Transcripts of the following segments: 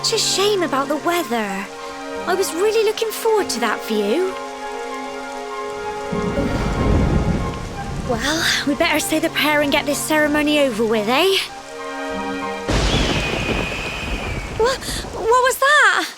such a shame about the weather. I was really looking forward to that view. Well, we better say the prayer and get this ceremony over with, eh? What was that?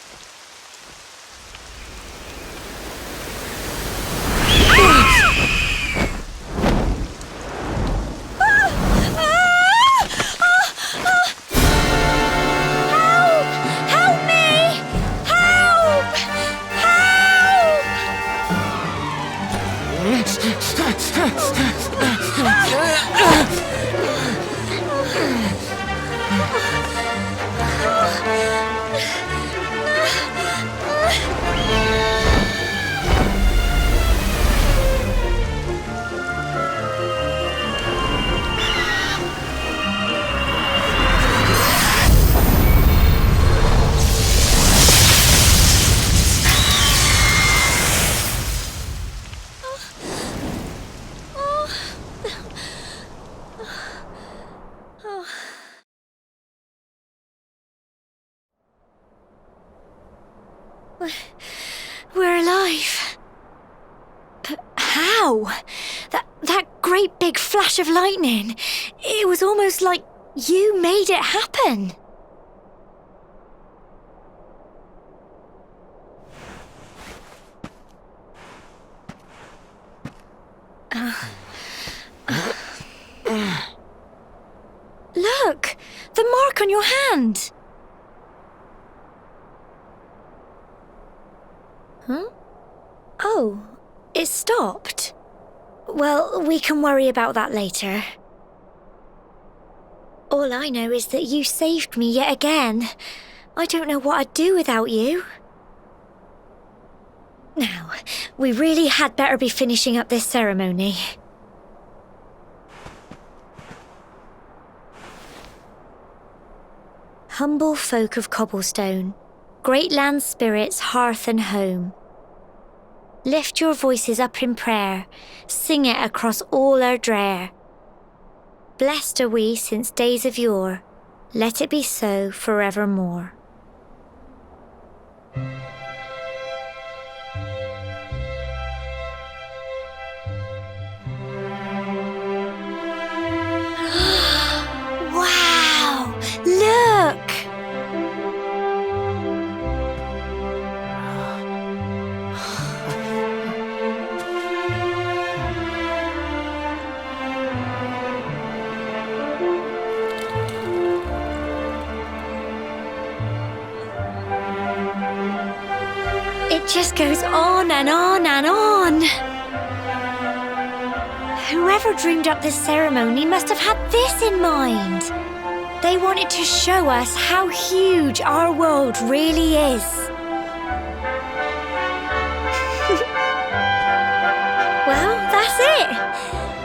We're alive. But how? That great big flash of lightning. It was almost like you made it happen. Look! The mark on your hand! Huh? Oh, it stopped. Well, we can worry about that later. All I know is that you saved me yet again. I don't know what I'd do without you. Now, we really had better be finishing up this ceremony. Humble folk of cobblestone, great land spirits, hearth and home. Lift your voices up in prayer, sing it across all our drear. Blessed are we since days of yore, let it be so forevermore. Wow! Look! It just goes on and on and on. Whoever dreamed up this ceremony must have had this in mind. They wanted to show us how huge our world really is. Well, that's it.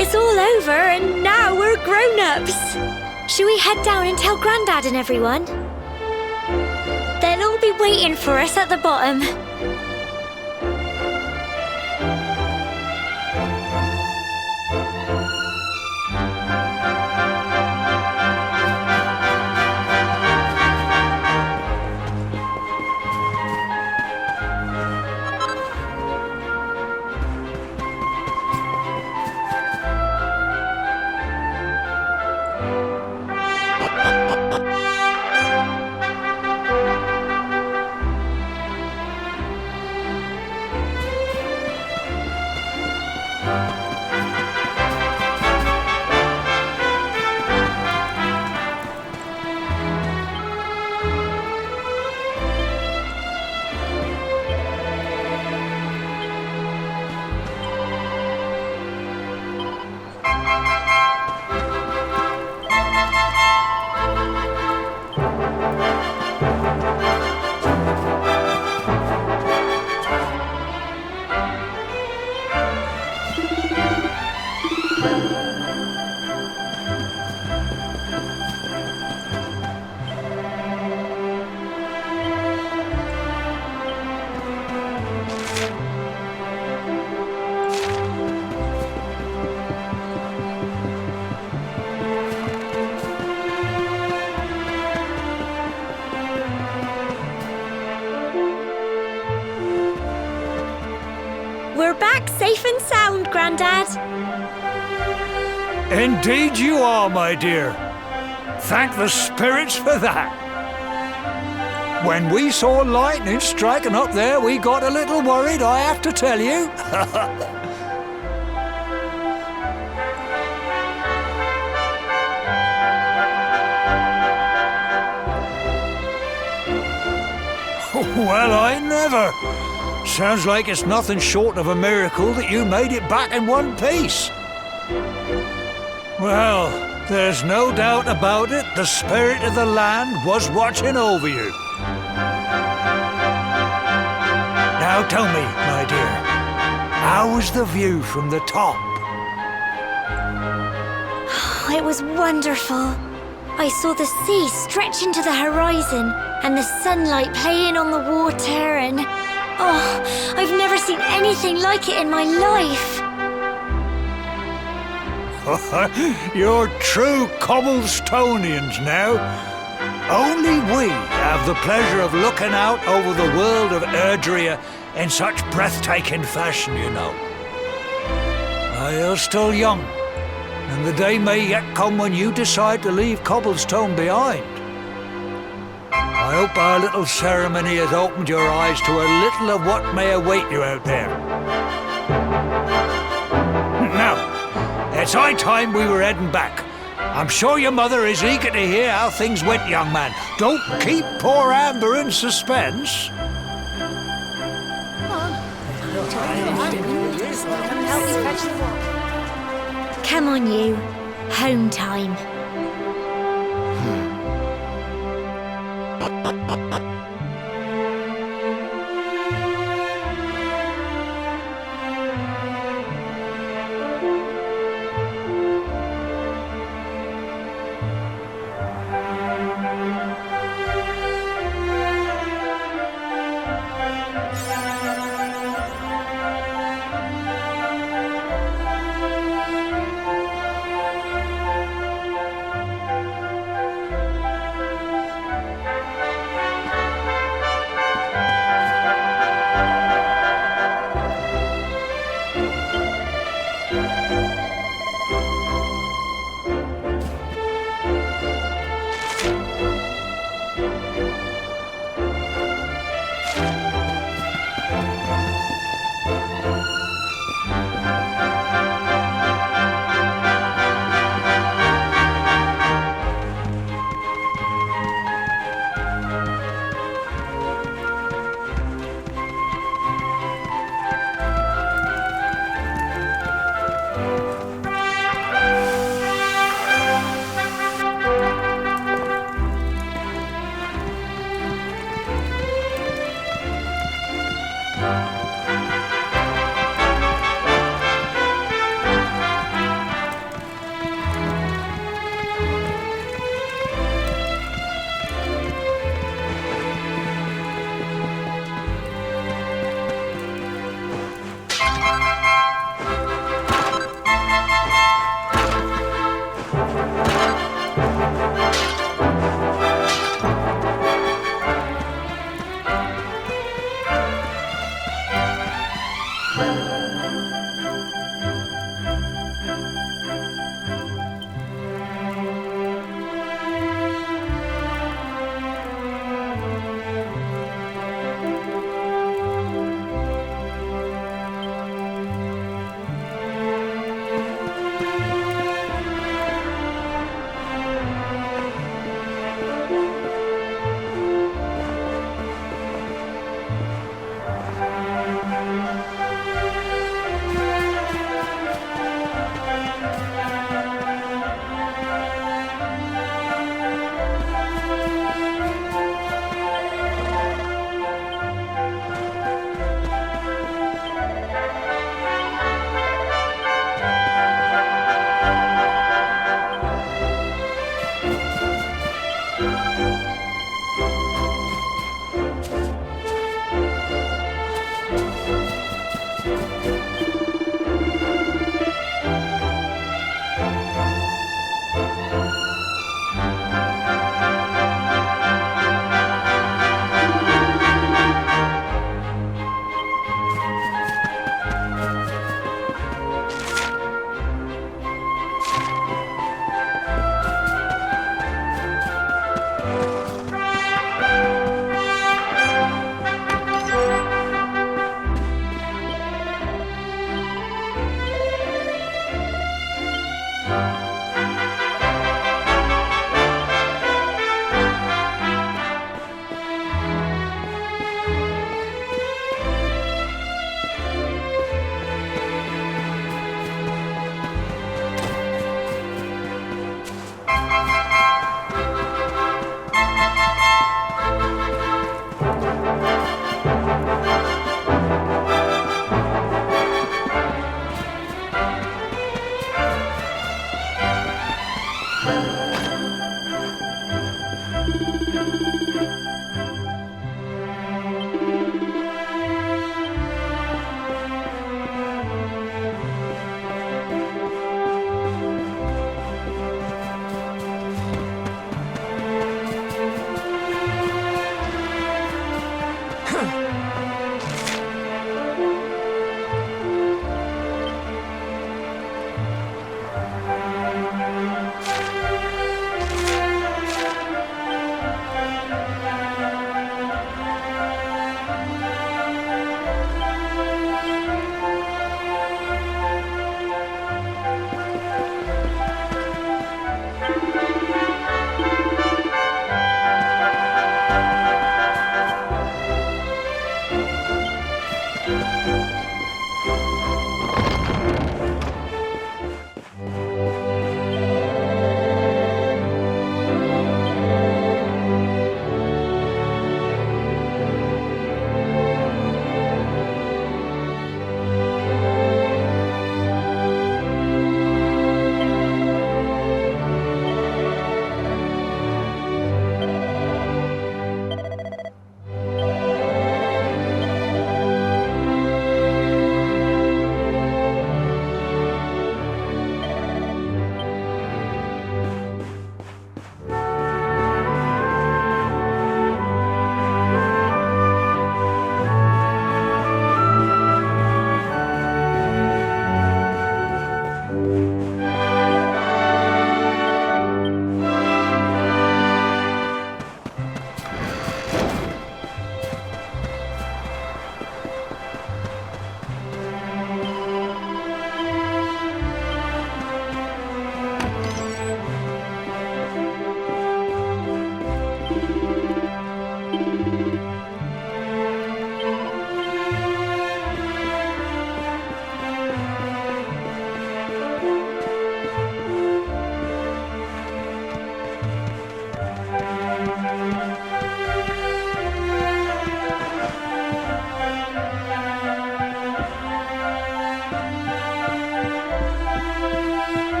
It's all over and now we're grown-ups. Should we head down and tell Grandad and everyone? They'll all be waiting for us at the bottom. We're back safe and sound, Grandad. Indeed you are, my dear. Thank the spirits for that. When we saw lightning striking up there, we got a little worried, I have to tell you. Well, I never. Sounds like it's nothing short of a miracle that you made it back in one piece. Well, there's no doubt about it, the spirit of the land was watching over you. Now tell me, my dear, how was the view from the top? It was wonderful. I saw the sea stretch into the horizon and the sunlight playing on the water and... Oh, I've never seen anything like it in my life. You're true Cobblestonians now. Only we have the pleasure of looking out over the world of Erdrea in such breathtaking fashion, you know. You're still young, and the day may yet come when you decide to leave Cobblestone behind. I hope our little ceremony has opened your eyes to a little of what may await you out there. Now, it's high time we were heading back. I'm sure your mother is eager to hear how things went, young man. Don't keep poor Amber in suspense. Come on, you. Home time.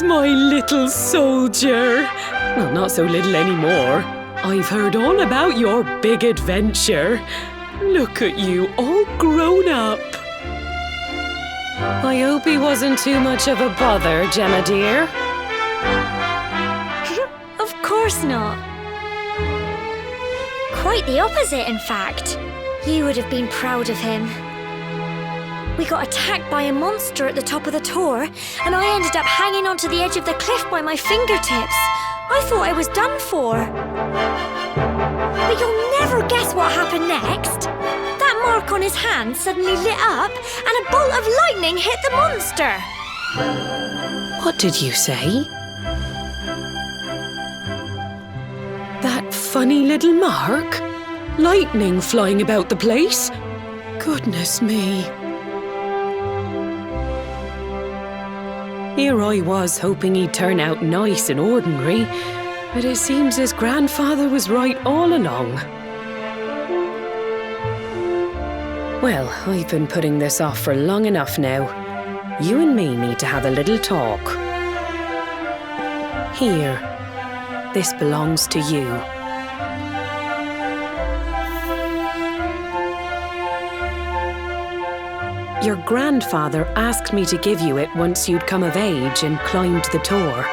There's my little soldier. Well, not so little anymore. I've heard all about your big adventure. Look at you, all grown up. I hope he wasn't too much of a bother, Gemma dear. Of course not. Quite the opposite, in fact. You would have been proud of him. We got attacked by a monster at the top of the tour, and I ended up hanging onto the edge of the cliff by my fingertips. I thought I was done for. But you'll never guess what happened next. That mark on his hand suddenly lit up, and a bolt of lightning hit the monster. What did you say? That funny little mark? Lightning flying about the place? Goodness me. Here I was hoping he'd turn out nice and ordinary, but it seems his grandfather was right all along. Well, I've been putting this off for long enough now. You and me need to have a little talk. Here, this belongs to you. Your grandfather asked me to give you it once you'd come of age and climbed the tour.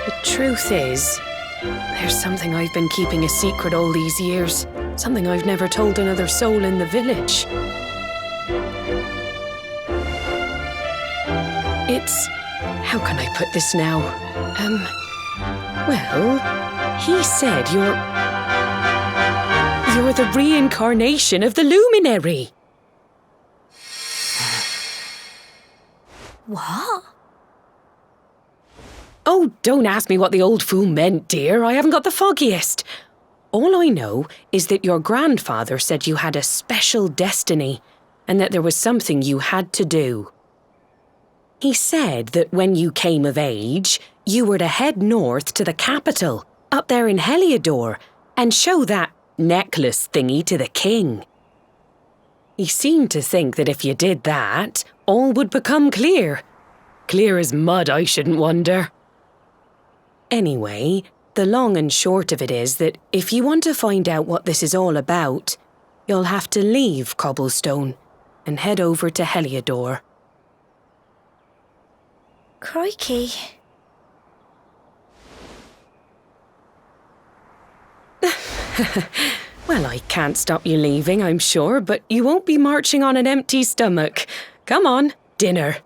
The truth is, there's something I've been keeping a secret all these years. Something I've never told another soul in the village. It's... how can I put this now? Well, he said you're the reincarnation of the luminary. What? Oh, don't ask me what the old fool meant, dear. I haven't got the foggiest. All I know is that your grandfather said you had a special destiny and that there was something you had to do. He said that when you came of age, you were to head north to the capital, up there in Heliodor, and show that necklace thingy to the king. He seemed to think that if you did that, all would become clear. Clear as mud, I shouldn't wonder. Anyway, the long and short of it is that if you want to find out what this is all about, you'll have to leave Cobblestone and head over to Heliodor. Crikey. Well, I can't stop you leaving, I'm sure, but you won't be marching on an empty stomach. Come on, dinner.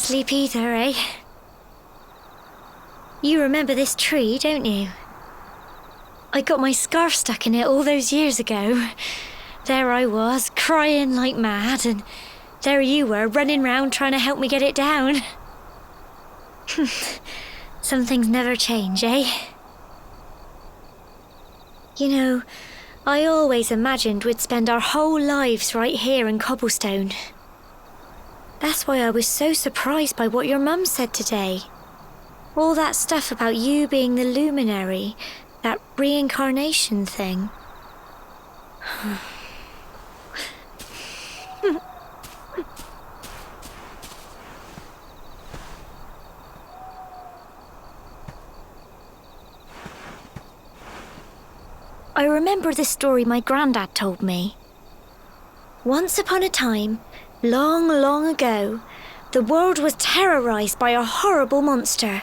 can't sleep either, eh? You remember this tree, don't you? I got my scarf stuck in it all those years ago. There I was, crying like mad, and there you were, running round trying to help me get it down. Some things never change, eh? You know, I always imagined we'd spend our whole lives right here in Cobblestone. That's why I was so surprised by what your mum said today. All that stuff about you being the luminary, that reincarnation thing. I remember the story my granddad told me. Once upon a time, long, long ago, the world was terrorized by a horrible monster.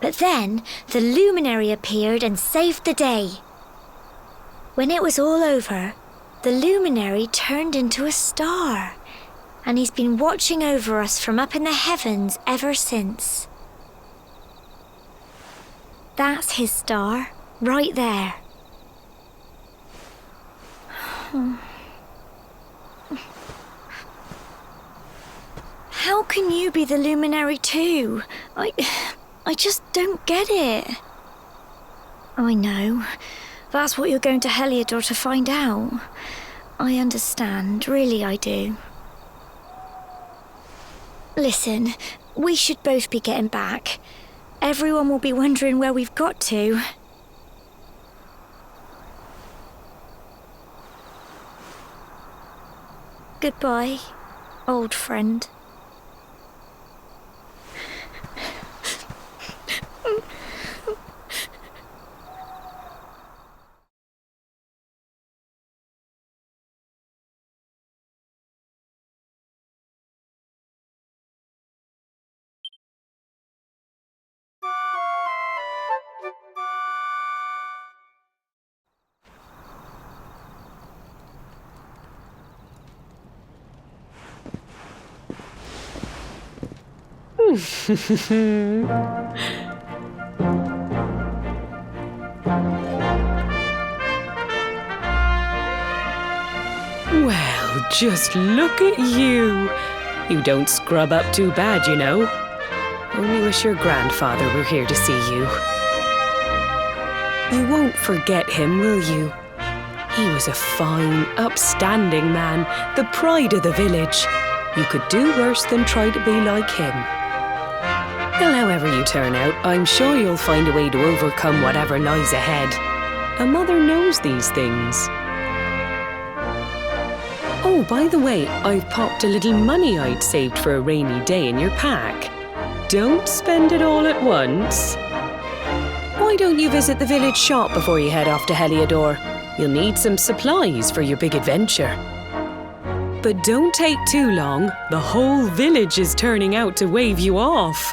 But then, the luminary appeared and saved the day. When it was all over, the luminary turned into a star, and he's been watching over us from up in the heavens ever since. That's his star, right there. How can you be the luminary too? I just don't get it. I know. That's what you're going to Heliodor to find out. I understand, really I do. Listen, we should both be getting back. Everyone will be wondering where we've got to. Goodbye, old friend. Well, just look at you. You don't scrub up too bad, you know. Only wish your grandfather were here to see you. You won't forget him, will you? He was a fine, upstanding man, the pride of the village. You could do worse than try to be like him. Well, however you turn out, I'm sure you'll find a way to overcome whatever lies ahead. A mother knows these things. Oh, by the way, I've popped a little money I'd saved for a rainy day in your pack. Don't spend it all at once. Why don't you visit the village shop before you head off to Heliodor? You'll need some supplies for your big adventure. But don't take too long. The whole village is turning out to wave you off.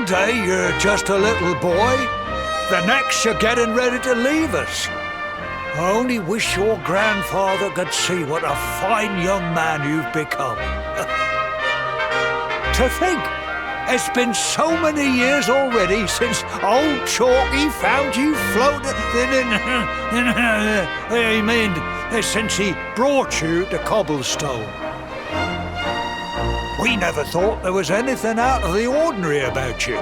one day you're just a little boy, the next you're getting ready to leave us. I only wish your grandfather could see what a fine young man you've become. To think, it's been so many years already since old Chalky found you floating I mean, since he brought you to Cobblestone. We never thought there was anything out of the ordinary about you.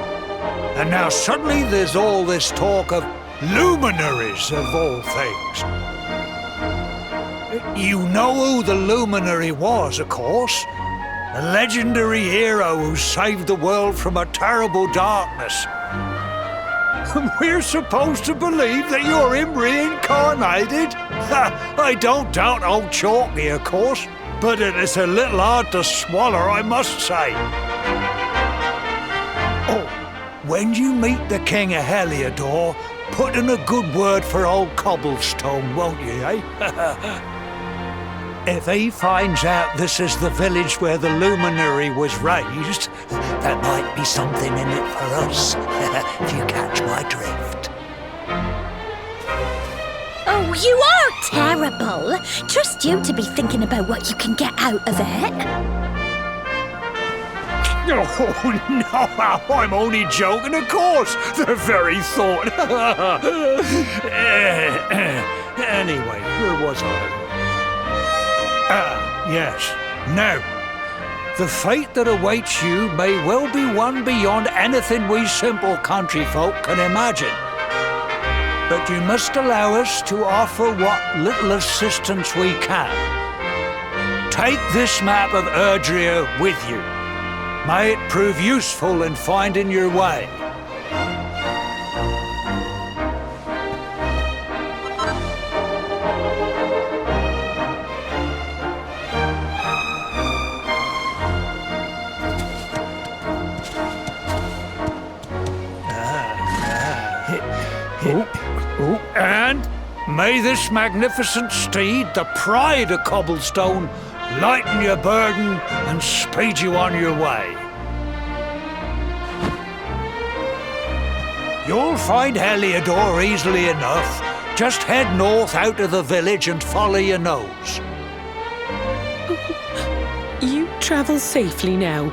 And now suddenly there's all this talk of luminaries of all things. You know who the luminary was, of course. A legendary hero who saved the world from a terrible darkness. And we're supposed to believe that you're him reincarnated? I don't doubt old Chalky, of course, but it is a little hard to swallow, I must say. Oh, when you meet the King of Heliodor, put in a good word for old Cobblestone, won't you, eh? If he finds out this is the village where the luminary was raised, there might be something in it for us, if you catch my drift. Oh, you are terrible. Trust you to be thinking about what you can get out of it. Oh, no, I'm only joking, of course. The very thought. Anyway, where was I? Yes. Now, the fate that awaits you may well be one beyond anything we simple country folk can imagine. But you must allow us to offer what little assistance we can. Take this map of Erdrea with you. May it prove useful in finding your way. And may this magnificent steed, the pride of Cobblestone, lighten your burden and speed you on your way. You'll find Heliodor easily enough. Just head north out of the village and follow your nose. You travel safely now.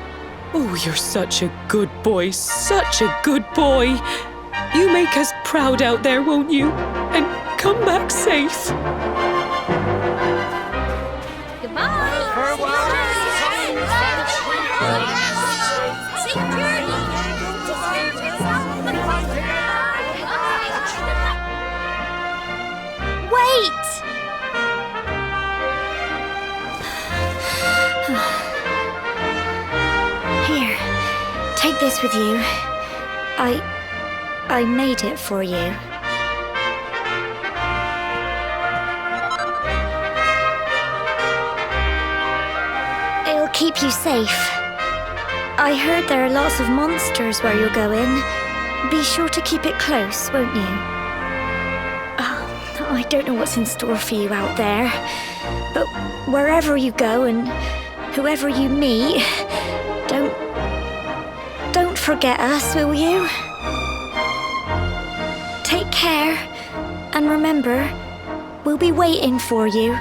Oh, you're such a good boy, such a good boy. You make us proud out there, won't you? And come back safe. Goodbye. Wait! Here, take this with you. I made it for you. It'll keep you safe. I heard there are lots of monsters where you're going. Be sure to keep it close, won't you? Oh, I don't know what's in store for you out there. But wherever you go and whoever you meet, don't forget us, will you? Take care, and remember, we'll be waiting for you.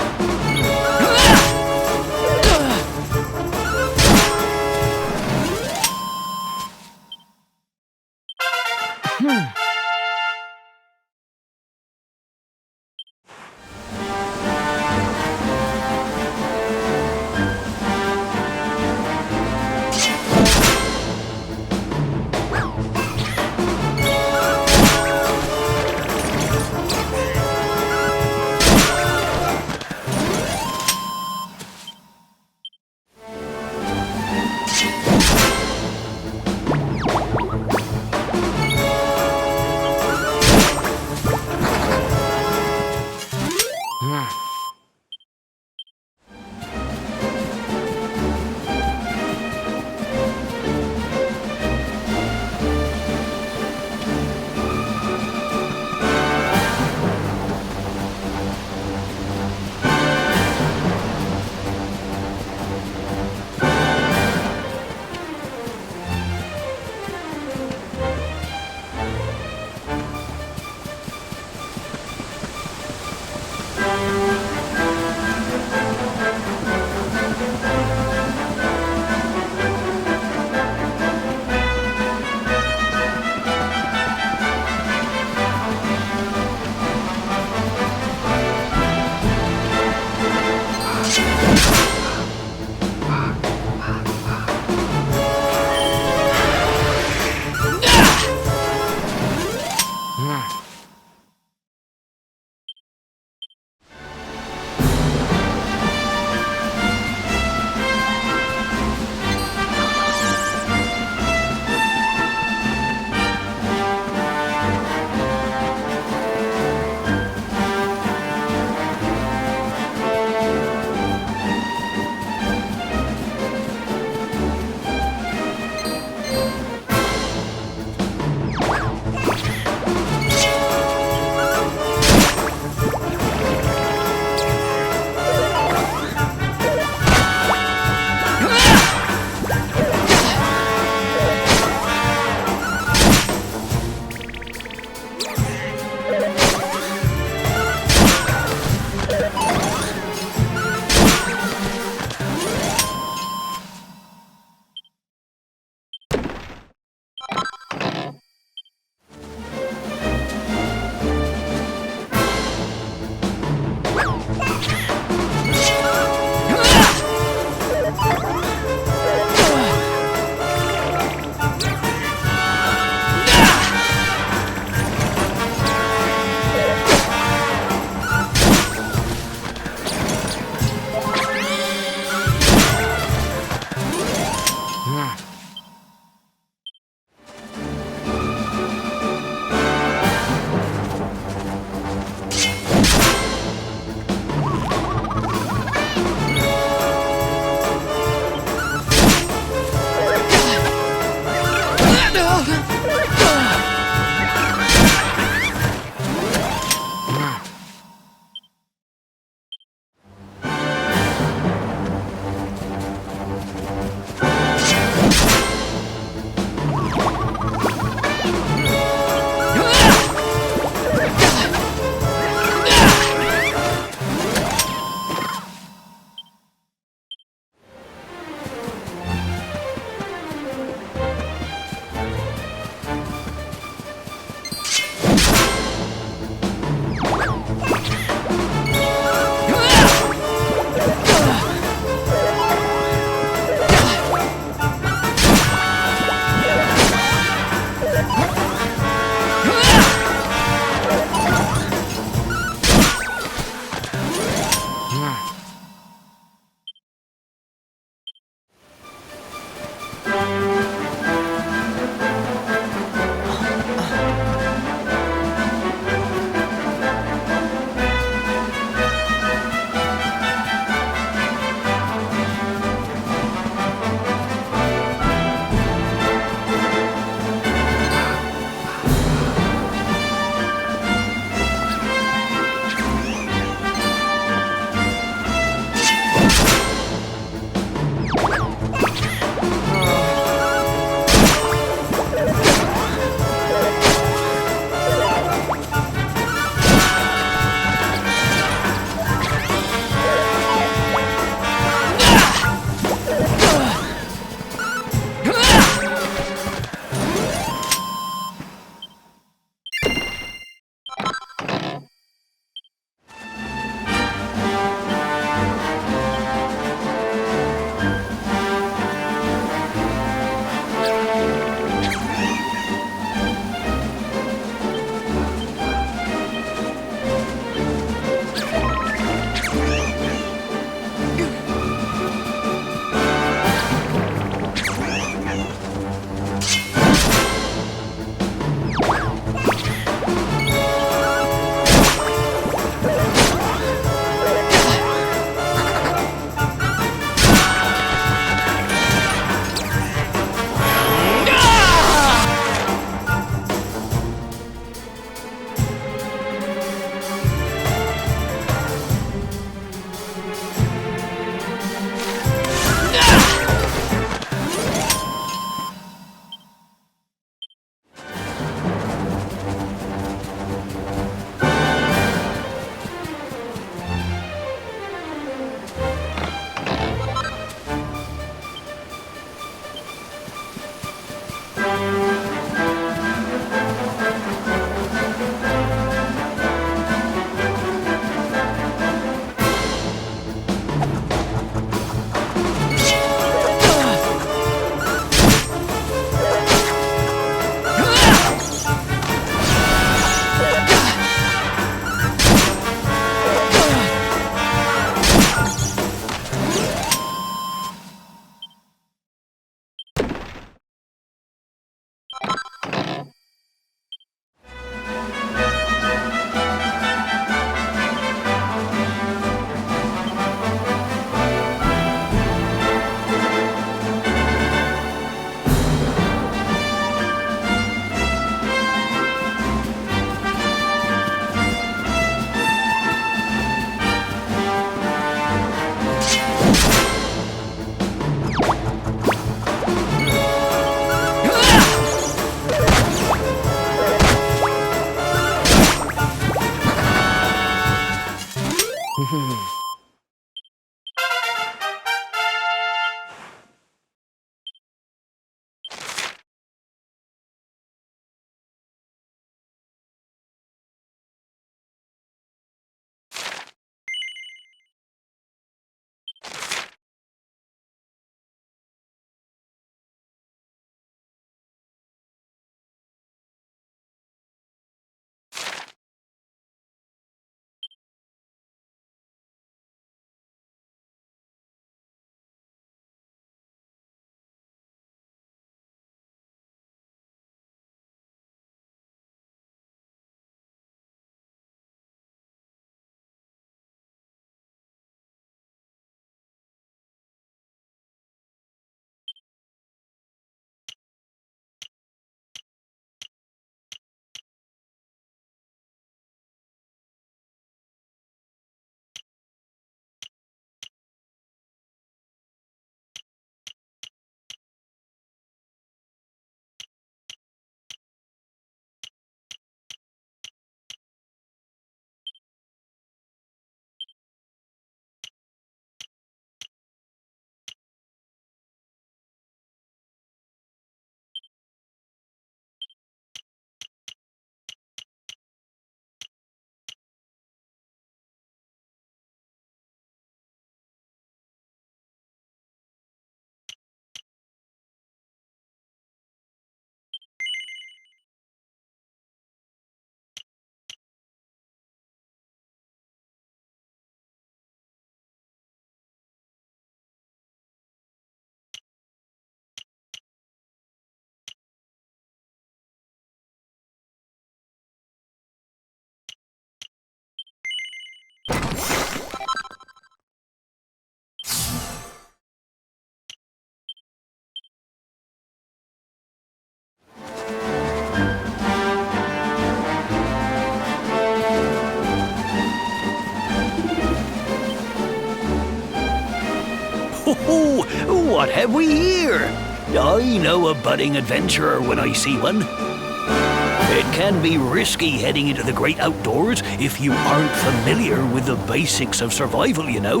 what have we here? I know a budding adventurer when I see one. It can be risky heading into the great outdoors if you aren't familiar with the basics of survival, you know.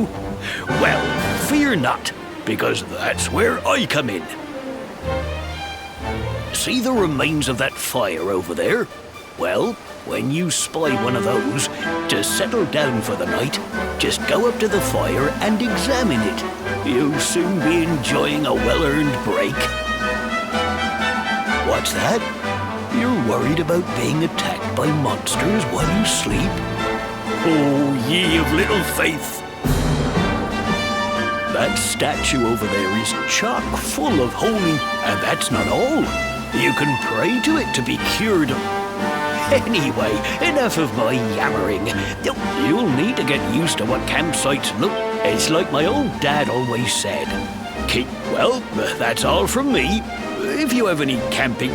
Well, fear not, because that's where I come in. See the remains of that fire over there? Well, when you spy one of those, to settle down for the night, just go up to the fire and examine it. You'll soon be enjoying a well-earned break. What's that? You're worried about being attacked by monsters while you sleep? Oh, ye of little faith! That statue over there is chock full of holy, and that's not all. You can pray to it to be cured. Anyway, enough of my yammering. You'll need to get used to what campsites look. It's like my old dad always said. Well, that's all from me. If you have any camping